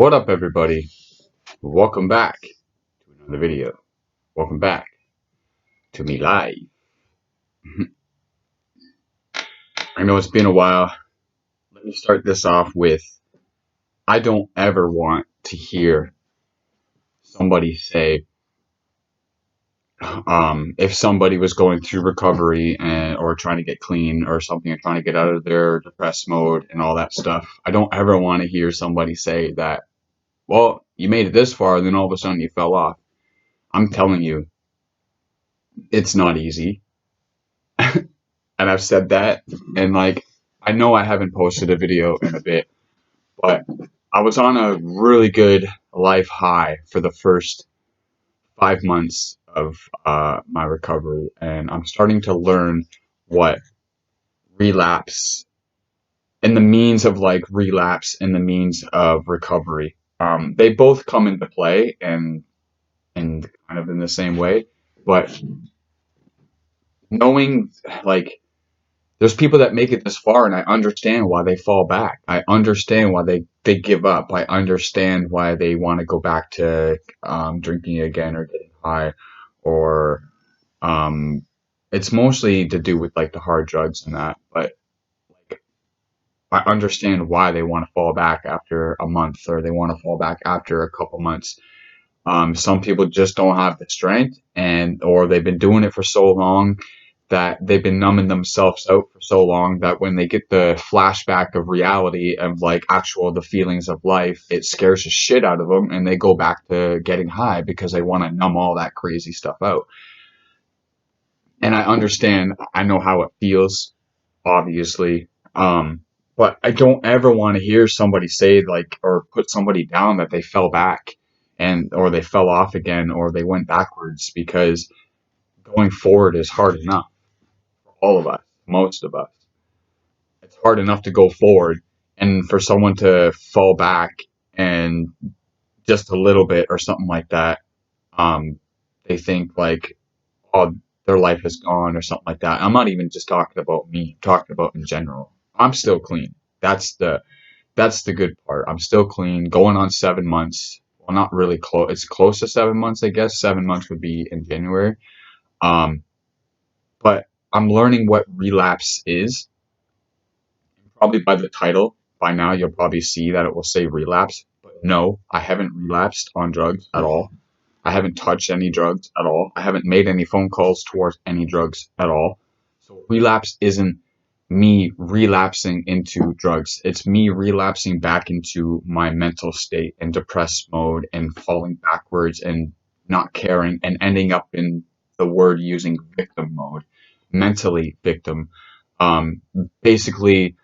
What up, everybody? Welcome back to another video. Welcome back to me live. I know it's been a while. Let me start this off with I don't ever want to hear somebody say, if somebody was going through recovery or trying to get clean or something, or trying to get out of their depressed mode and all that stuff. I don't ever want to hear somebody say that, well, you made it this far, and then all of a sudden you fell off. I'm telling you, it's not easy. And I've said that, and I know I haven't posted a video in a bit, but I was on a really good life high for the first 5 months of my recovery, and I'm starting to learn what relapse and the means of relapse and the means of recovery. They both come into play and kind of in the same way, but knowing like there's people that make it this far, and I understand why they fall back. I understand why they give up. I understand why they want to go back to drinking again or getting high, or um, it's mostly to do with the hard drugs and that. But I understand why they want to fall back after a month, or they want to fall back after a couple months. Some people just don't have the strength, or they've been doing it for so long that they've been numbing themselves out for so long that when they get the flashback of reality of the feelings of life, it scares the shit out of them, and they go back to getting high because they want to numb all that crazy stuff out. And I understand, I know how it feels, obviously. But I don't ever want to hear somebody say or put somebody down that they fell back or they fell off again, or they went backwards, because going forward is hard enough for all of us, most of us. It's hard enough to go forward, and for someone to fall back and just a little bit or something like that, they think oh, their life is gone or something like that. I'm not even just talking about me, I'm talking about in general. I'm still clean. That's the good part. I'm still clean, going on 7 months. Well, not really close. It's close to 7 months, I guess. 7 months would be in January. Um, but I'm learning what relapse is. Probably by the title, by now you'll probably see that it will say relapse. But no, I haven't relapsed on drugs at all. I haven't touched any drugs at all. I haven't made any phone calls towards any drugs at all. So relapse isn't me relapsing into drugs. It's me relapsing back into my mental state and depressed mode and falling backwards and not caring and ending up in the word using victim mode, mentally victim. Um, Basically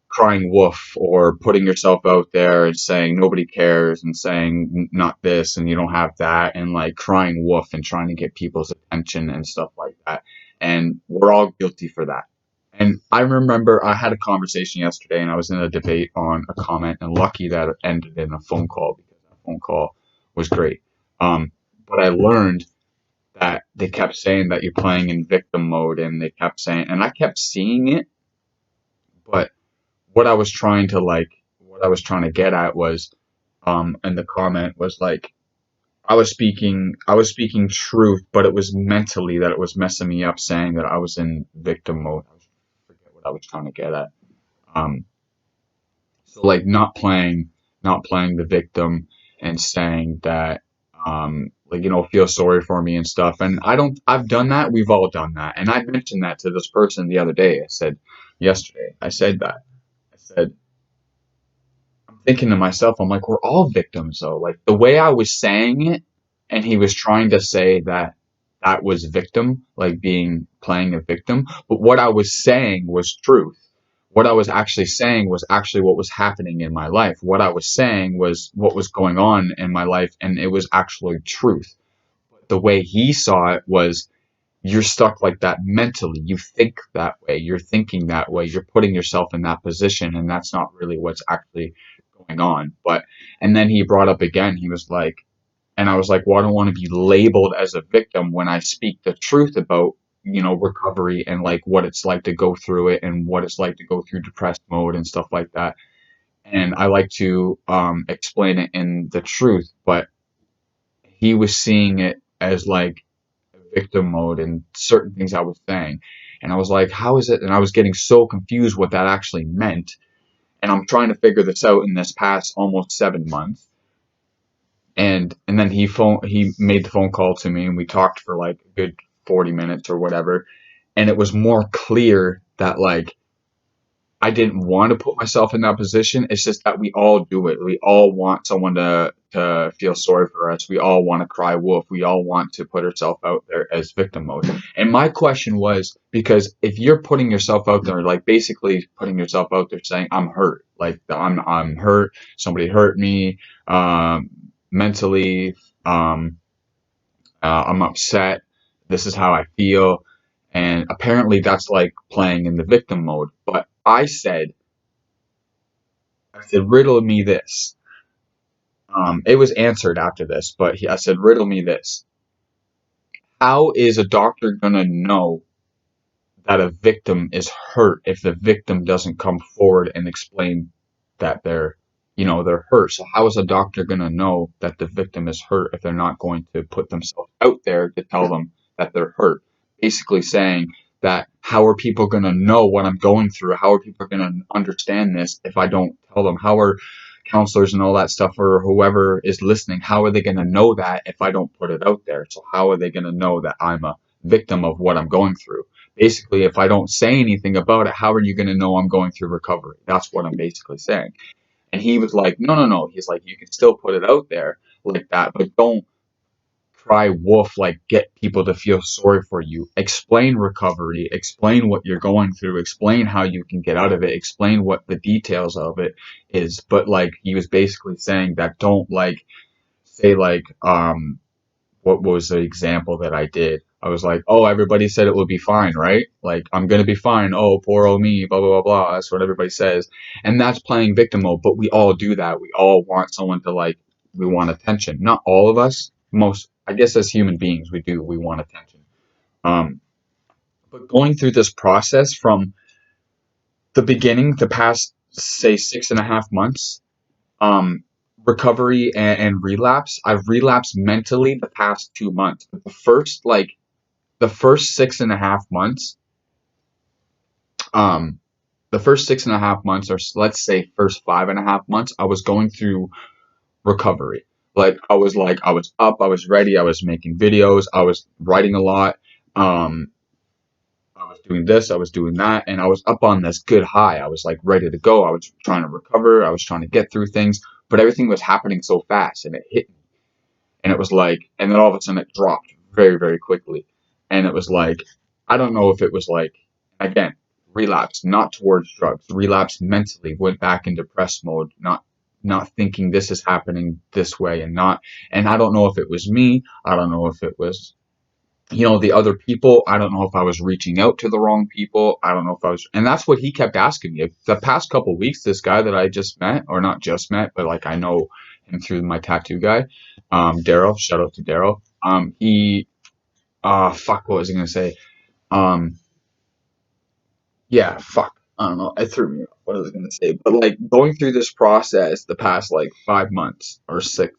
crying wolf, or putting yourself out there and saying nobody cares and saying not this and you don't have that, and crying wolf and trying to get people's attention and stuff like that. And we're all guilty for that. And I remember I had a conversation yesterday, and I was in a debate on a comment, and lucky that it ended in a phone call, because that phone call was great. But I learned that they kept saying that you're playing in victim mode, and they kept saying, and I kept seeing it, but what I was trying to what I was trying to get at was, and the comment was I was speaking truth, but it was mentally that it was messing me up, saying that I was in victim mode. I forget what I was trying to get at. Um, so not playing the victim, and saying that, feel sorry for me and stuff. And I've done that. We've all done that. And I mentioned that to this person the other day. I said that. I said, thinking to myself, I'm like, we're all victims though. Like the way I was saying it, and he was trying to say that that was victim, like being playing a victim. But what I was saying was truth. What I was actually saying was actually what was happening in my life. What I was saying was what was going on in my life, and it was actually truth. The way he saw it was, you're stuck like that mentally. You think that way. You're thinking that way. You're putting yourself in that position, and that's not really what's actually going on. And then he brought up again, he was like, and I was like, well, I don't want to be labeled as a victim when I speak the truth about, recovery, and what it's like to go through it, and what it's like to go through depressed mode and stuff like that. and I like to explain it in the truth, but he was seeing it as like victim mode and certain things I was saying. And I was like, how is it? And I was getting so confused what that actually meant. And I'm trying to figure this out in this past almost 7 months. And then he made the phone call to me and we talked for like a good 40 minutes or whatever. And it was more clear that like I didn't want to put myself in that position. It's just that we all do it. We all want someone to feel sorry for us. We all want to cry wolf. We all want to put ourselves out there as victim mode. And my question was, because if you're putting yourself out there, like basically putting yourself out there saying, I'm hurt, like I'm hurt, somebody hurt me, mentally, I'm upset, this is how I feel. And apparently that's like playing in the victim mode. But I said, riddle me this. It was answered after this, but I said, riddle me this. How is a doctor gonna know that a victim is hurt if the victim doesn't come forward and explain that they're hurt? So how is a doctor gonna know that the victim is hurt if they're not going to put themselves out there to tell them that they're hurt? Basically saying that how are people gonna know what I'm going through? How are people gonna understand this if I don't tell them? How are counselors and all that stuff or whoever is listening, how are they going to know that if I don't put it out there? So how are they going to know that I'm a victim of what I'm going through? Basically, if I don't say anything about it, how are you going to know I'm going through recovery? That's what I'm basically saying. And he was like, no, no, no. He's like, you can still put it out there like that, but don't cry wolf, like get people to feel sorry for you. Explain recovery, explain what you're going through, explain how you can get out of it, explain what the details of it is. But like he was basically saying that don't like say like what was the example that I did? I was like, oh, everybody said it would be fine, right? Like, I'm gonna be fine. Oh, poor old me, blah, blah, blah, blah. That's what everybody says. And that's playing victim mode, but we all do that. We all want someone to like, we want attention. Not all of us. Most, I guess as human beings, we do. We want attention. Um, but going through this process from the beginning, the past, say, 6.5 months, um, recovery and relapse, I've relapsed mentally the past 2 months. But the first 6.5 months, um, the first 6.5 months, or let's say first 5.5 months, I was going through recovery. Like I was up, I was ready, I was making videos, I was writing a lot, um, I was doing this, I was doing that, and I was up on this good high. I was like ready to go. I was trying to recover, I was trying to get through things, but everything was happening so fast and it hit me. And it was like, and then all of a sudden it dropped very, very quickly. And it was like, I don't know if it was like, again, relapse, not towards drugs, relapse mentally, went back in depressed mode, not thinking this is happening this way and I don't know if it was me. I don't know if it was, the other people. I don't know if I was reaching out to the wrong people. I don't know if I was, and that's what he kept asking me. The past couple of weeks, this guy that I just met, or not just met, but like I know him through my tattoo guy, Daryl, shout out to Daryl. Fuck, what was I going to say? Um, yeah, fuck. I don't know. It threw me off. What was I going to say? But like going through this process the past like 5 months or 6.5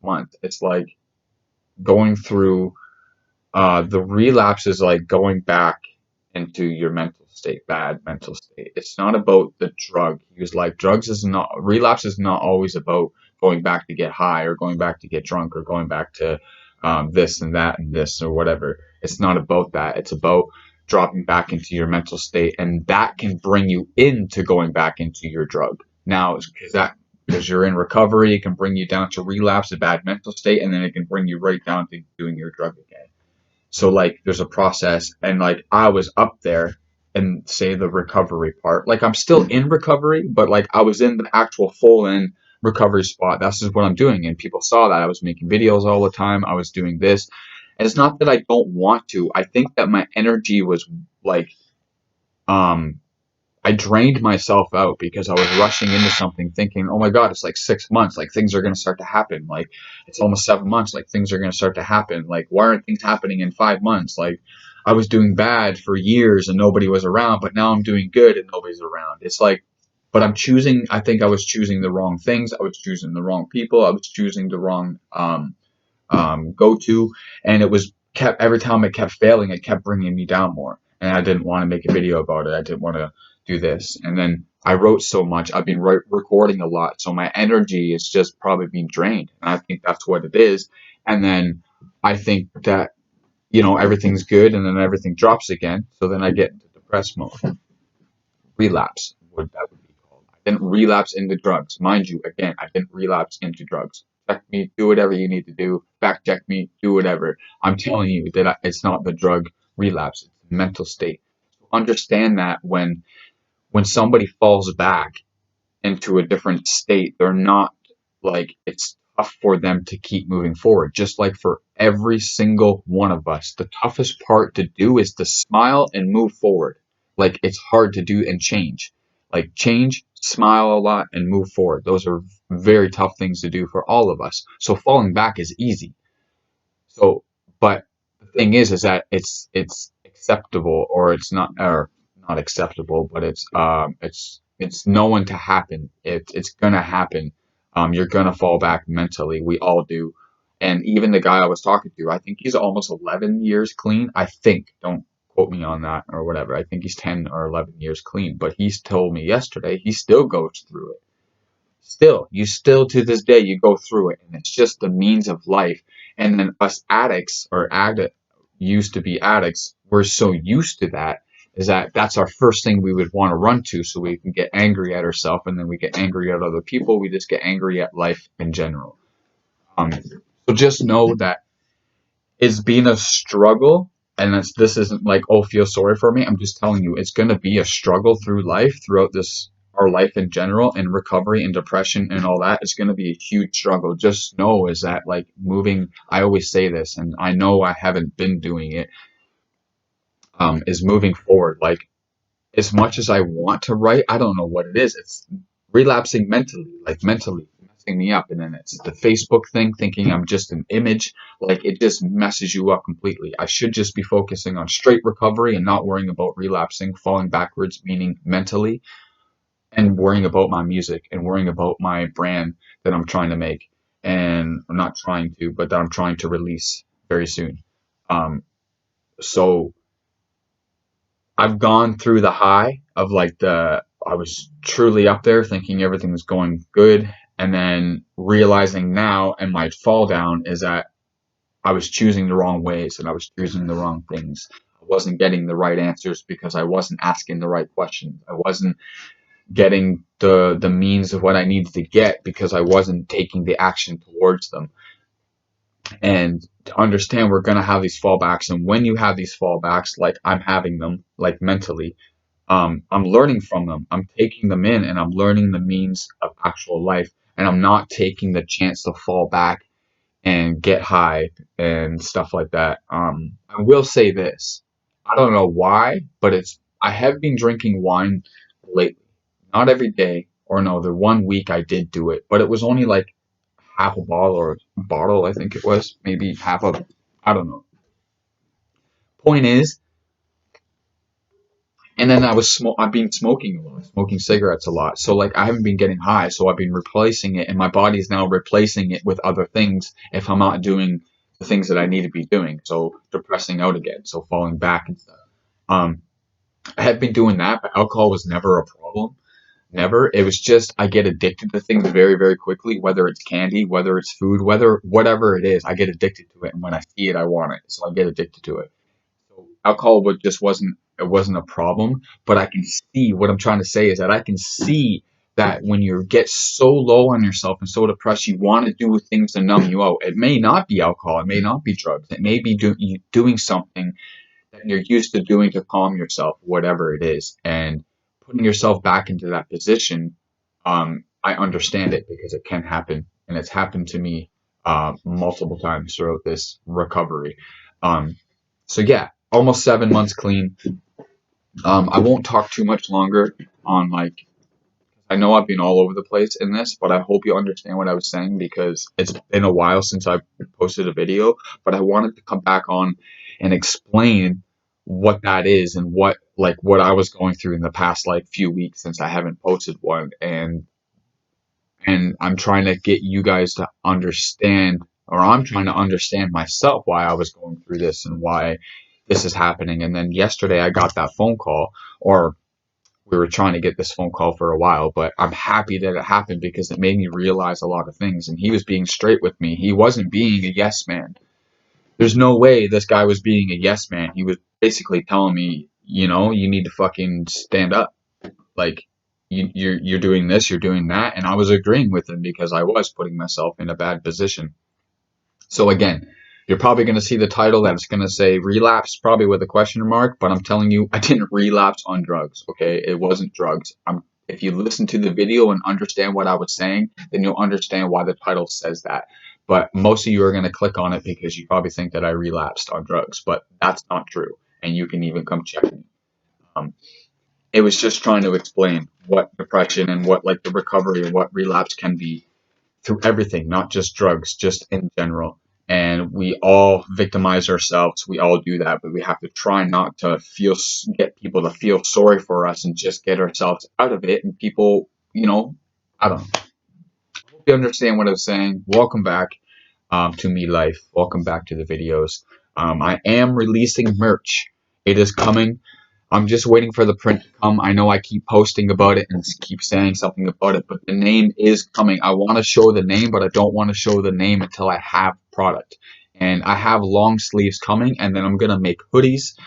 months, it's like going through the relapse is like going back into your mental state, bad mental state. It's not about the drug. He was like, relapse is not always about going back to get high or going back to get drunk or going back to this and that and this or whatever. It's not about that. It's about dropping back into your mental state, and that can bring you into going back into your drug. Now, because you're in recovery, it can bring you down to relapse, a bad mental state, and then it can bring you right down to doing your drug again. So like there's a process, and like I was up there and say the recovery part. Like I'm still in recovery, but like I was in the actual full in recovery spot. That's just what I'm doing. And people saw that I was making videos all the time. I was doing this. And it's not that I don't want to. I think that my energy was like um I drained myself out because I was rushing into something thinking, oh my God, it's like 6 months, like things are going to start to happen. Like it's almost 7 months, like things are going to start to happen. Like why aren't things happening in 5 months? Like I was doing bad for years and nobody was around, but now I'm doing good and nobody's around. It's like But I think I was choosing the wrong things. I was choosing the wrong people. I was choosing the wrong go to, and it was kept every time it kept failing, it kept bringing me down more. And I didn't want to make a video about it. I didn't want to do this. And then I wrote so much. I've been recording a lot, so my energy is just probably being drained. And I think that's what it is. And then I think that everything's good, and then everything drops again. So then I get into depressed mode. Relapse, what that would be called. I didn't relapse into drugs. Mind you, again, I didn't relapse into drugs. Check me, do whatever you need to do. Fact check me, do whatever. I'm telling you that it's not the drug relapse, it's the mental state. So understand that when somebody falls back into a different state, they're not like it's tough for them to keep moving forward. Just like for every single one of us, the toughest part to do is to smile and move forward. Like it's hard to do and change. Like change, smile a lot, and move forward. Those are very tough things to do for all of us. So falling back is easy. So, but the thing is that it's acceptable, or it's not, or not acceptable, but it's known to happen. It's gonna happen. You're gonna fall back mentally. We all do. And even the guy I was talking to, I think he's almost 11 years clean. I think. Don't quote me on that or whatever. I think he's 10 or 11 years clean. But he's told me yesterday he still goes through it. Still to this day, you go through it, and it's just the means of life. And then us addicts, or used to be addicts, we're so used to that, is that that's our first thing we would want to run to, so we can get angry at ourselves, and then we get angry at other people. We just get angry at life in general. So just know that it's been a struggle, and this isn't like, oh, feel sorry for me. I'm just telling you, it's going to be a struggle through life, throughout this our life in general, and recovery and depression and all that. It's going to be a huge struggle. Just know is that, like, moving, I always say this, and I know I haven't been doing it, is moving forward. Like, as much as I want to write, I don't know what it is. It's relapsing mentally, like mentally messing me up. And then it's the Facebook thing, thinking I'm just an image. Like it just messes you up completely. I should just be focusing on straight recovery and not worrying about relapsing, falling backwards, meaning mentally, and worrying about my music and worrying about my brand that I'm trying to make. And I'm not trying to, but that I'm trying to release very soon. So I've gone through the high of like I was truly up there thinking everything was going good, and then realizing now, and my fall down is that I was choosing the wrong ways, and I was choosing the wrong things. I wasn't getting the right answers because I wasn't asking the right questions. I wasn't getting the means of what I needed to get because I wasn't taking the action towards them. And to understand, we're going to have these fallbacks, and when you have these fallbacks, like I'm having them, like mentally, I'm learning from them. I'm taking them in, and I'm learning the means of actual life, and I'm not taking the chance to fall back and get high and stuff like that. I will say this: I don't know why, but I have been drinking wine lately. Not every day, or no, the one week I did do it, but it was only like half a bottle, or a bottle, I think it was, maybe half a, I don't know. Point is, and then I've been smoking a lot, smoking cigarettes a lot. So like I haven't been getting high, so I've been replacing it, and my body's now replacing it with other things if I'm not doing the things that I need to be doing. So depressing out again, so falling back and stuff. Um, I had been doing that, but alcohol was never a problem. Never. It was just I get addicted to things very, very quickly, whether it's candy, whether it's food, whatever it is, I get addicted to it, and when I see it, I want it. So I get addicted to it. So alcohol just wasn't a problem, but I can see what I'm trying to say is that I can see that when you get so low on yourself and so depressed, you want to do things to numb you out. It may not be alcohol, it may not be drugs, it may be you doing something that you're used to doing to calm yourself, whatever it is, and putting yourself back into that position. I understand it because it can happen, and it's happened to me multiple times throughout this recovery. Um, so yeah, almost 7 months clean. I won't talk too much longer on like I know I've been all over the place in this, but I hope you understand what I was saying because it's been a while since I posted a video, but I wanted to come back on and explain what that is and what I was going through in the past like few weeks since I haven't posted one, and I'm trying to get you guys to understand, or I'm trying to understand myself why I was going through this and why this is happening. And then yesterday I got that phone call, or we were trying to get this phone call for a while, but I'm happy that it happened because it made me realize a lot of things. And he was being straight with me. He wasn't being a yes man. There's no way this guy was being a yes man. He was basically telling me, you need to fucking stand up. Like, you're doing this, you're doing that, and I was agreeing with him because I was putting myself in a bad position. So again, you're probably going to see the title that's going to say relapse, probably with a question mark, but I'm telling you, I didn't relapse on drugs. Okay, it wasn't drugs. If you listen to the video and understand what I was saying, then you'll understand why the title says that. But most of you are going to click on it because you probably think that I relapsed on drugs, but that's not true. And you can even come check me. Um, it was just trying to explain what depression and what like the recovery and what relapse can be through everything, not just drugs, just in general. And we all victimize ourselves. We all do that, but we have to try not to get people to feel sorry for us and just get ourselves out of it. And people, I don't know. Hope you understand what I was saying. Welcome back to Me Life. Welcome back to the videos. I am releasing merch. It is coming. I'm just waiting for the print to come. I know I keep posting about it and keep saying something about it, but the name is coming. I want to show the name, but I don't want to show the name until I have product. And I have long sleeves coming, and then I'm gonna make hoodies.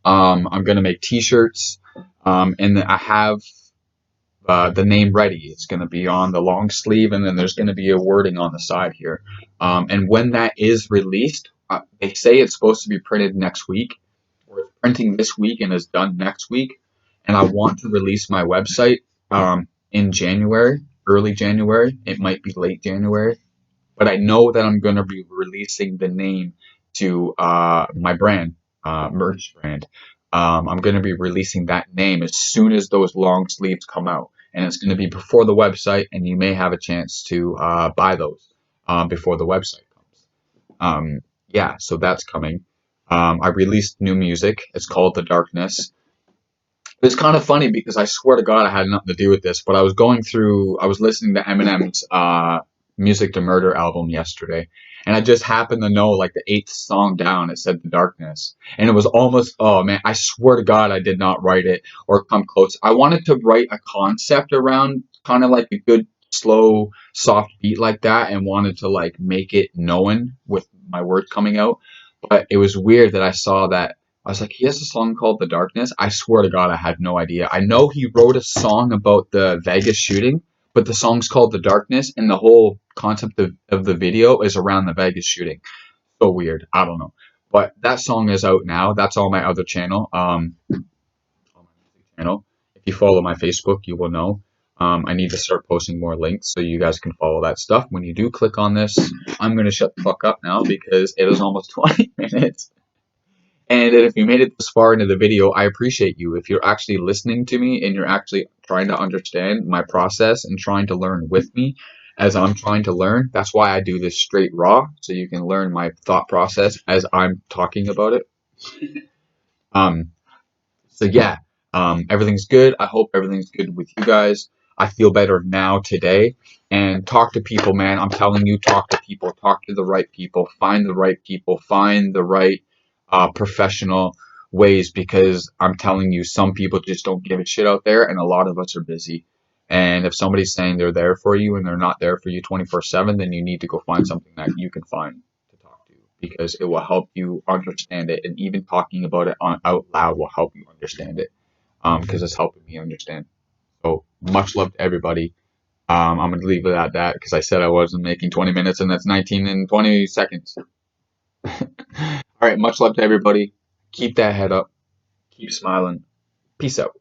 I'm gonna make T-shirts, and then I have the name ready. It's going to be on the long sleeve, and then there's going to be a wording on the side here. And when that is released, they say it's supposed to be printed next week, or it's printing this week and is done next week. And I want to release my website in January, early January. It might be late January, but I know that I'm going to be releasing the name to my brand, merch brand. I'm going to be releasing that name as soon as those long sleeves come out, and it's going to be before the website, and you may have a chance to buy those before the website comes. Yeah, so that's coming. I released new music. It's called The Darkness. It's kind of funny because I swear to God I had nothing to do with this, but I was listening to Eminem's Music to Murder album yesterday, and I just happened to know like the eighth song down, it said The Darkness. And it was almost, oh man, I swear to God I did not write it or come close. I wanted to write a concept around kind of like a good, slow, soft beat like that and wanted to like make it known with my words coming out. But it was weird that I saw that I was like, he has a song called The Darkness. I swear to God, I had no idea. I know he wrote a song about the Vegas shooting, but the song's called The Darkness, and the whole concept of the video is around the Vegas shooting. So weird. I don't know. But that song is out now. That's on my other channel. On my music channel. If you follow my Facebook, you will know. I need to start posting more links so you guys can follow that stuff. When you do click on this, I'm going to shut the fuck up now because it is almost 20 minutes. And if you made it this far into the video, I appreciate you. If you're actually listening to me and you're actually trying to understand my process and trying to learn with me as I'm trying to learn, that's why I do this straight raw, so you can learn my thought process as I'm talking about it. Um, so yeah, everything's good. I hope everything's good with you guys. I feel better now today. And talk to people, man. I'm telling you, talk to people. Talk to the right people. Find the right people. Find the right professional ways, because I'm telling you, some people just don't give a shit out there, and a lot of us are busy. And if somebody's saying they're there for you and they're not there for you 24/7, then you need to go find something that you can find to talk to, because it will help you understand it. And even talking about it out loud will help you understand it, because it's helping me understand. So much love to everybody. I'm going to leave it at that because I said I wasn't making 20 minutes, and that's 19 and 20 seconds. All right, much love to everybody. Keep that head up. Keep smiling. Peace out.